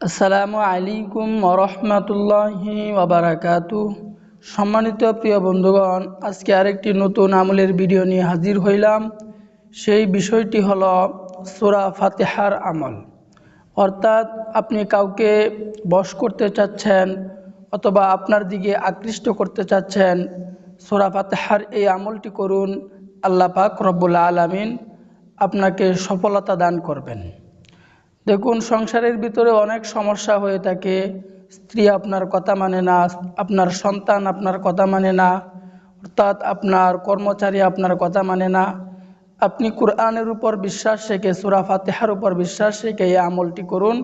আসসালামু আলাইকুম ওরহমতুল্লাহি ওয়াবারাকাতুহ। সম্মানিত প্রিয় বন্ধুগণ, আজকে আরেকটি নতুন আমলের ভিডিও নিয়ে হাজির হইলাম। সেই বিষয়টি হলো সূরা ফাতিহার আমল। অর্থাৎ আপনি কাউকে বশ করতে চাচ্ছেন অথবা আপনার দিকে আকৃষ্ট করতে চাচ্ছেন, সূরা ফাতিহার এই আমলটি করুন। আল্লাহ পাক রব্বুল আলামিন আপনাকে সফলতা দান করবেন। দেখুন, সংসারের ভিতরে অনেক সমস্যা হয়ে থাকে। স্ত্রী আপনার কথা মানে না, আপনার সন্তান আপনার কথা মানে না, অর্থাৎ আপনার কর্মচারী আপনার কথা মানে না। আপনি কুরআনের উপর বিশ্বাস রেখে, সূরা ফাতিহার উপর বিশ্বাস রেখে এই আমলটি করুন।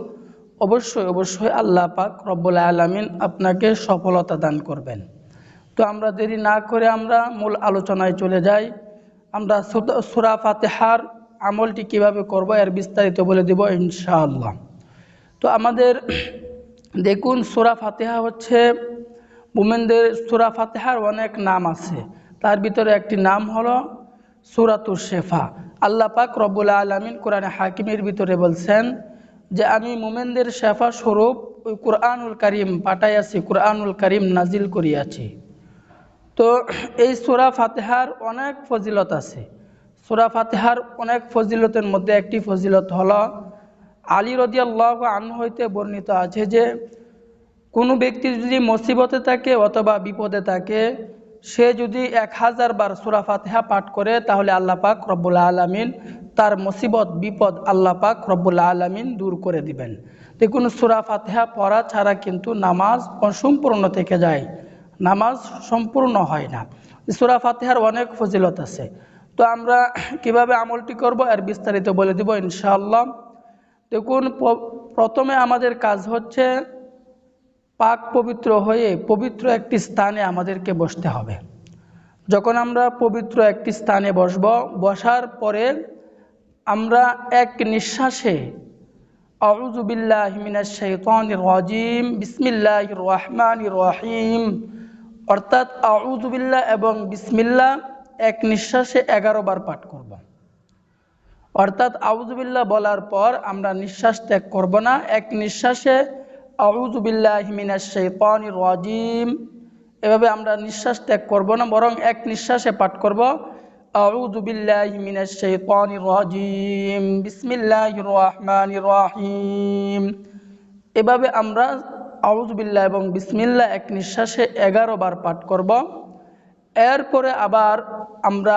অবশ্যই আল্লাহ পাক রব্বুল আলামিন আপনাকে সফলতা দান করবেন। তো আমরা দেরি না করে আমরা মূল আলোচনায় চলে যাই। আমরা সূরা ফাতিহার আমলটি কিভাবে করব এর বিস্তারিত বলে দেব ইনশাআল্লাহ। তো আমাদের দেখুন, সূরা ফাতিহা হচ্ছে মুমিনদের, সূরা ফাতিহার অনেক নাম আছে। তার ভিতরে একটি নাম হলো সূরাতুশ শিফা। আল্লাহ পাক রব্বুল আলামিন কোরআনে হাকিমের ভিতরে বলছেন যে আমি মুমিনদের শেফা স্বরূপ ওই কুরআনুল কারীম পাঠাইয়াছি, কুরআনুল কারীম নাজিল করিয়াছি। তো এই সূরা ফাতিহার অনেক ফজিলত আছে। সূরা ফাতিহার অনেক ফজিলতের মধ্যে একটি ফজিলত হলো, আলী রাদিয়াল্লাহু আনহু হইতে বর্ণিত আছে যে কোনো ব্যক্তি যদি মুসিবতে থাকে অথবা বিপদে থাকে, সে যদি 1000 বার সূরা ফাতিহা পাঠ করে, তাহলে আল্লাহ পাক রব্বুল আলামিন তার মুসিবত বিপদ আল্লাহ পাক রব্বুল আলামিন দূর করে দিবেন। দেখুন, সূরা ফাতিহা পড়া ছাড়া কিন্তু নামাজ অসম্পূর্ণ থেকে যায়, নামাজ সম্পূর্ণ হয় না। সূরা ফাতিহার অনেক ফজিলত আছে। তো আমরা কিভাবে আমলটি করব এর বিস্তারিত বলে দিব ইনশাআল্লাহ। দেখুন, প্রথমে আমাদের কাজ হচ্ছে পাক পবিত্র হয়ে পবিত্র একটি স্থানে আমাদেরকে বসতে হবে। যখন আমরা পবিত্র একটি স্থানে বসব, বসার পরে আমরা এক নিঃশ্বাসে আউযু বিল্লাহি মিনাশ শাইতানির রাজিম বিসমিল্লাহির রহমানির রহিম, অর্থাৎ আউযু বিল্লাহ এবং বিসমিল্লাহ এক নিঃশ্বাসে 11 বার পাঠ করব। অর্থাৎ আউযু বিল্লাহ বলার পর আমরা নিঃশ্বাস ত্যাগ করব না, এক নিঃশ্বাসে আউযু বিল্লাহি মিনাশ শাইতানির রাজিম এভাবে আমরা নিঃশ্বাস ত্যাগ করব না, বরং এক নিঃশ্বাসে পাঠ করব আউযু বিল্লাহি মিনাশ শাইতানির রাজিম বিসমিল্লাহির রহমানির রহিম। এভাবে আমরা আউযু বিল্লাহ এবং বিসমিল্লাহ এক নিঃশ্বাসে 11 বার পাঠ করব। এরপরে আবার আমরা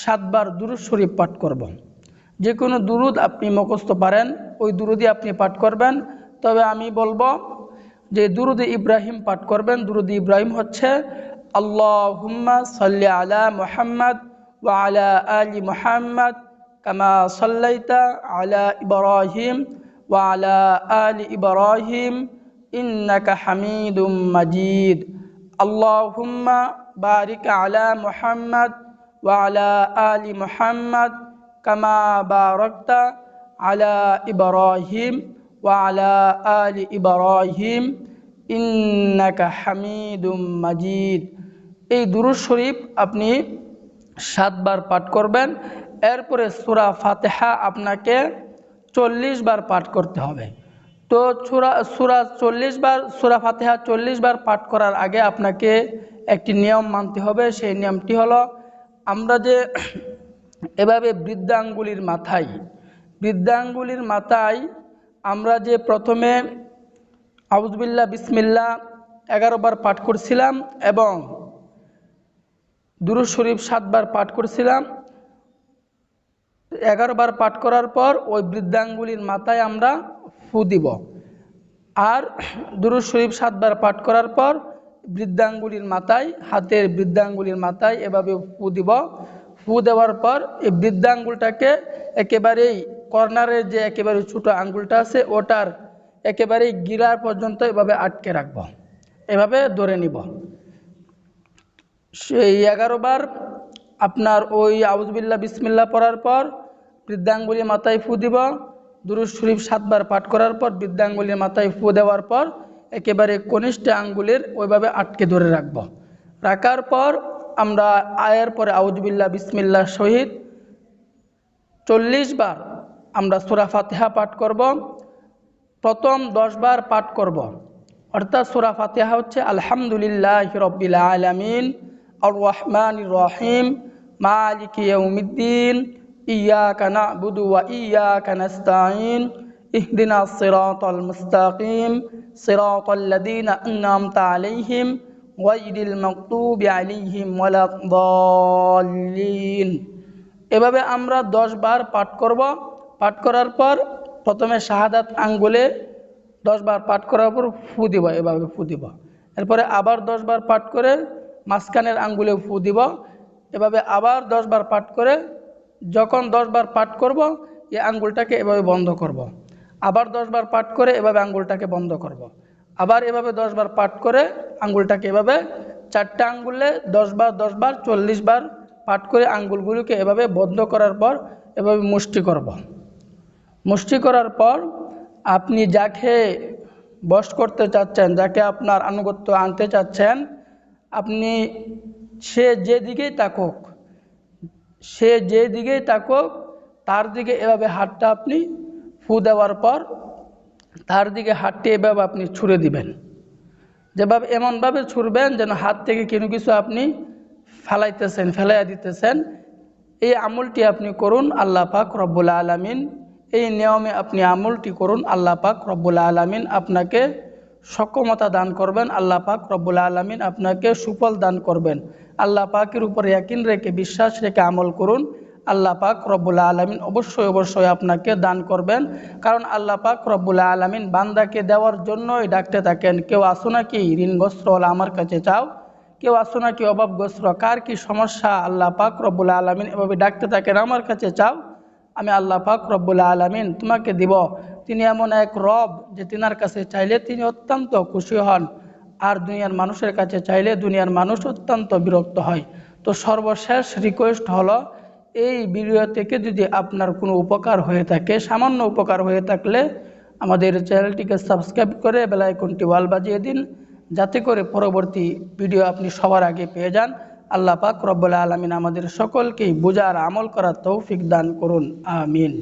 7 বার দুরূদ শরীফ পাঠ করব। যে কোনো দুরূদ আপনি মুখস্থ পারেন, ওই দুরূদই আপনি পাঠ করবেন। তবে আমি বলবো যে দুরূদে ইব্রাহিম পাঠ করবেন। দুরূদে ইব্রাহিম হচ্ছে আল্লাহুম্মা সাল্লি আলা মুহাম্মাদ ওয়া আলা আলি মুহাম্মাদ কামা সাল্লাইতা আলা ইব্রাহিম ওয়া আলা আলি ইব্রাহিম ইন্নাকা হামিদুম মাজিদ। আল্লাহুম্মা বারিক আলা মুহাম্মাদ ওয়া আলা আলি মুহাম্মাদ কামা বারাকতা আলা ইব্রাহিম ওয়া আলা আলি ইব্রাহিম ইন্নাকা হামিদুম মাজিদ। এই দুরূদ শরীফ আপনি 7 বার পাঠ করবেন। এরপরে সূরা ফাতিহা আপনাকে 40 বার পাঠ করতে হবে। তো সূরা 40 বার, সূরা ফাতিহা 40 বার পাঠ করার আগে আপনাকে একটি নিয়ম মানতে হবে। সেই নিয়মটি হলো, আমরা যে এভাবে বৃদ্ধাঙ্গুলির মাথায় আমরা যে প্রথমে আউযু বিল্লাহ বিসমিল্লাহ 11 বার পাঠ করছিলাম এবং দুরূদ শরীফ 7 বার পাঠ করছিলাম, 11 বার পাঠ করার পর ওই বৃদ্ধাঙ্গুলির মাথায় আমরা ফু দিব। আর দুরূদ শরীফ 7 বার পাঠ করার পর বৃদ্ধাঙ্গুলির মাথায়, হাতের বৃদ্ধাঙ্গুলির মাথায় এভাবে ফু দিব। ফু দেওয়ার পর এই বৃদ্ধাঙ্গুলটাকে একেবারেই কর্নারের যে একেবারে ছোটো আঙ্গুলটা আছে ওটার একেবারেই গিরার পর্যন্ত এভাবে আটকে রাখব, এভাবে ধরে নিব। সেই 11 বার আপনার ওই আউযু বিল্লাহ বিসমিল্লাহ পড়ার পর বৃদ্ধাঙ্গুলির মাথায় ফু দিব। দুরূদ শরীফ 7 বার পাঠ করার পর বৃদ্ধাঙ্গুলির মাথায় ফু দেওয়ার পর একেবারে কনিষ্ঠ আঙ্গুলের ওইভাবে আটকে ধরে রাখব। রাখার পর আমরা আয়ের পরে আউযু বিল্লাহ বিসমিল্লাহ সহিত 40 বার আমরা সূরা ফাতিহা পাঠ করব। প্রথম 10 বার পাঠ করব। অর্থাৎ সূরা ফাতিহা হচ্ছে আলহামদুলিল্লাহি রাব্বিল আলামিন আর রহমানির রহিম মালিকি ইয়াউমিদ্দিন ইয়াকা না'বুদু ওয়া ইয়াকা নাস্তাঈন ইহদিনাস সিরাতাল মুস্তাকিম সিরাতাল লাযীনা আন'আমতা আলাইহিম গায়রিল মাগদুবি আলাইহিম ওয়ালাদ-দাল্লিন। এভাবে আমরা 10 বার পাঠ করব। পাঠ করার পর প্রথমে শাহাদাত আঙ্গুলে 10 বার পাঠ করার পর ফু দিব, এভাবে ফু দিব। এরপরে আবার 10 বার পাঠ করে মাঝখানের আঙ্গুলে ফু দিব। এভাবে আবার 10 বার পাঠ করে যখন 10 বার পাঠ করব এই আঙ্গুলটাকে এভাবে বন্ধ করব। আবার 10 বার পাঠ করে এভাবে আঙ্গুলটাকে বন্ধ করব। আবার এভাবে 10 বার পাঠ করে আঙ্গুলটাকে এভাবে 4টা আঙ্গুলে 10 বার 10 বার 40 বার পাঠ করে আঙ্গুলগুলোকে এভাবে বন্ধ করার পর এভাবে মুষ্টি করব। মুষ্টি করার পর আপনি যাকে বশ করতে চাচ্ছেন, যাকে আপনার আনুগত্য আনতে চাচ্ছেন, আপনি সে যেদিকেই থাকুক তার দিকে এভাবে হাতটা আপনি ফু দেওয়ার পর তার দিকে হাতটি এভাবে আপনি ছুঁড়ে দিবেন। যেভাবে এমনভাবে ছুঁড়বেন যেন হাত থেকে কোনো কিছু আপনি ফেলাইয়া দিতেছেন। এই আমলটি আপনি করুন, আল্লাহ পাক রব্বুল আলামিন এই নিয়মে আপনি আমলটি করুন, আল্লাহ পাক রব্বুল আলামিন আপনাকে সক্ষমতা দান করবেন, আল্লাহ পাক রব্বুল আলামিন আপনাকে সুফল দান করবেন। আল্লাহ পাকের উপর ইয়াকিন রেখে বিশ্বাস রেখে আমল করুন, আল্লাহ পাক রব্বুল আলামিন অবশ্যই আপনাকে দান করবেন। কারণ আল্লাহ পাক রব্বুল আলামিন বান্দাকে দেওয়ার জন্যই ডাকতে থাকেন। কেউ আসো নাকি ঋণগ্রস্ত হলে আমার কাছে চাও, কেউ আসো নাকি অভাবগ্রস্ত, কার কি সমস্যা, আল্লাহ পাক রব্বুল আলামিন এভাবে ডাকতে থাকেন, আমার কাছে চাও, আমি আল্লাহ পাক রব্বুল আলামিন তোমাকে দিব। তিনি এমন এক রব যে তিনার কাছে চাইলে তিনি অত্যন্ত খুশি হন, আর দুনিয়ার মানুষের কাছে চাইলে দুনিয়ার মানুষ অত্যন্ত বিরক্ত হয়। তো সর্বশেষ রিকোয়েস্ট হলো, এই ভিডিও থেকে যদি আপনার কোনো উপকার হয়ে থাকে, সামান্য উপকার হয়ে থাকলে আমাদের চ্যানেলটিকে সাবস্ক্রাইব করে বেল আইকনটি অল বাজিয়ে দিন, যাতে করে পরবর্তী ভিডিও আপনি সবার আগে পেয়ে যান। আল্লাহ পাক রব্বুল আলামিন আমাদের সকলকেই বুঝার আমল করার তৌফিক দান করুন, আমিন।